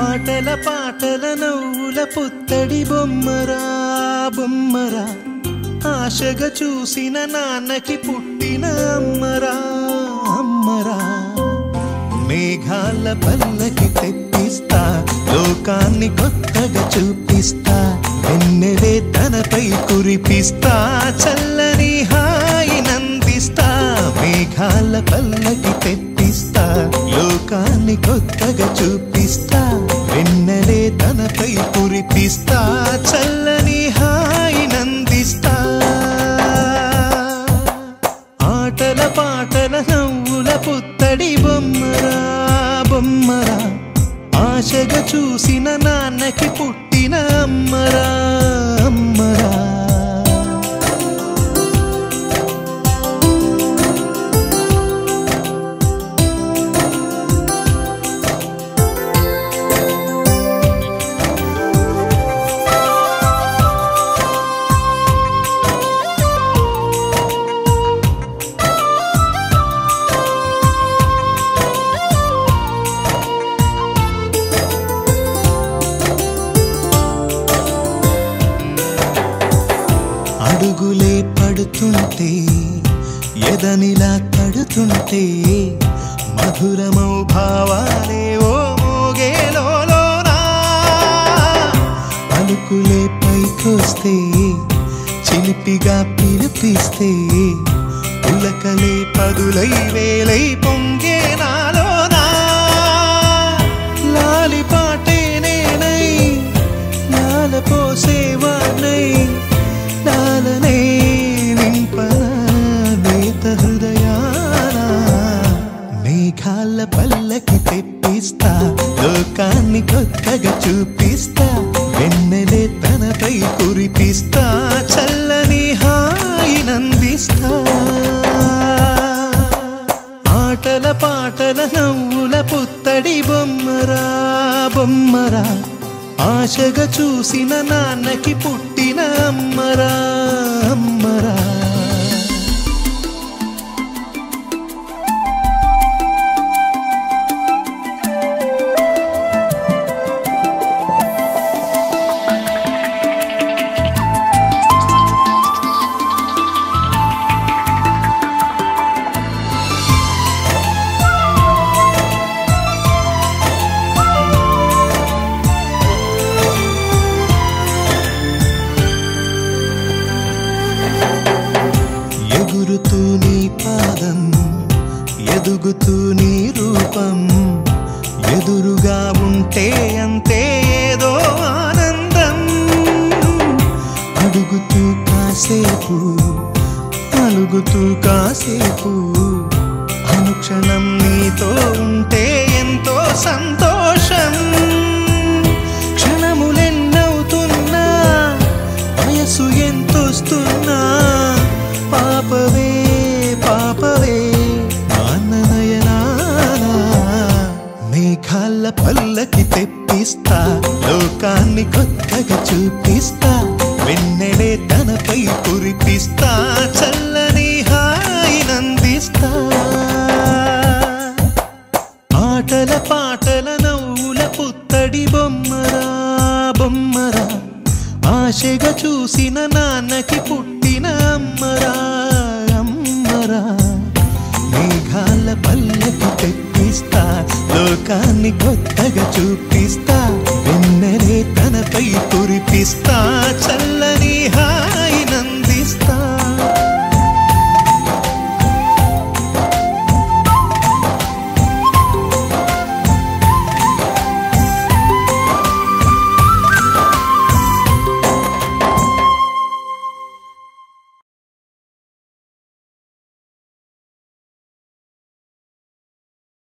ఆటల పాటల నవ్వుల పుత్తడి బొమ్మరా బొమ్మరా, ఆశగా చూసిన నాన్నకి పుట్టిన అమ్మరా అమ్మరా. మేఘాల పల్లకి తెప్పిస్తా, లోకాన్ని కొత్తగా చూపిస్తా, వెన్నెలే తనపై కురిపిస్తా, చల్లని హాయి నందిస్తా. మేఘాల పల్లకి తెప్పిస్తా, లోకాన్ని కొత్తగా చూపిస్తా, వెన్నెలే తనపై కురిపిస్తా, చల్లని హాయి నందిస్తా. ఆటల పాటల నవ్వుల పుత్తడి బొమ్మరా బొమ్మరా, ఆశగా చూసిన నాన్నకి పుట్టిన అమ్మరా అమ్మరా. అడుగులే పడుతుంటే ఎదనిలా తడుతుంటే, మధురమౌ భావాలే ఓ మోగేలోనా. పలుకులే పైకొస్తే చిలిపిగా పిలిపిస్తే, పులకలే పదులై వేలై పొంగే నాలోనా. లాలి పాటే నేనై లాల పోసేవాణ్ణై, లాలనే నింపన నేత హృదయాన. మేఘాల పల్లకి తెప్పిస్తా, లోకాన్ని కొత్తగా చూపిస్తా, వెన్నెలే తనపై కురిపిస్తా, చల్లని హాయి నందిస్తా. ఆటల పాటల నవ్వుల పుత్తడి బొమ్మరా బొమ్మరా, ఆశగా చూసిన నాన్నకి పుట్టిన అమ్మరా అమ్మరా. ఎగురుతూ నీ పాదం, ఎదుగుతూ నీ రూపం, ఎదురుగా ఉంటే అంతే ఏదో ఆనందం. అడుగుతూ కాసేపు, అలుగుతూ కాసేపు, అనుక్షణం నీతో ఉంటే ఎంతో సంతోషం. క్షణములెన్నవుతున్నా, వయసు ఎంతొస్తున్నా, పాపవే పాపవే నాన్ననయనానా. మేఘాల పల్లకి తెప్పిస్తా, లోకాన్ని కొత్తగా చూపిస్తా, వెన్నెలే తనపై కురిపిస్తా, చల్లని హాయి నందిస్తా. ఆటల పాటల నవ్వుల పుత్తడి బొమ్మరా బొమ్మరా, ఆశగా చూసిన నాన్నకి పుట్టిన అమ్మరా అమ్మరా. మేఘాల పల్లకి తెప్పిస్తా, లోకాన్ని కొత్తగా చూపిస్తా, వెన్నెలే తనపై కురిపిస్తా, చల్లని హాయి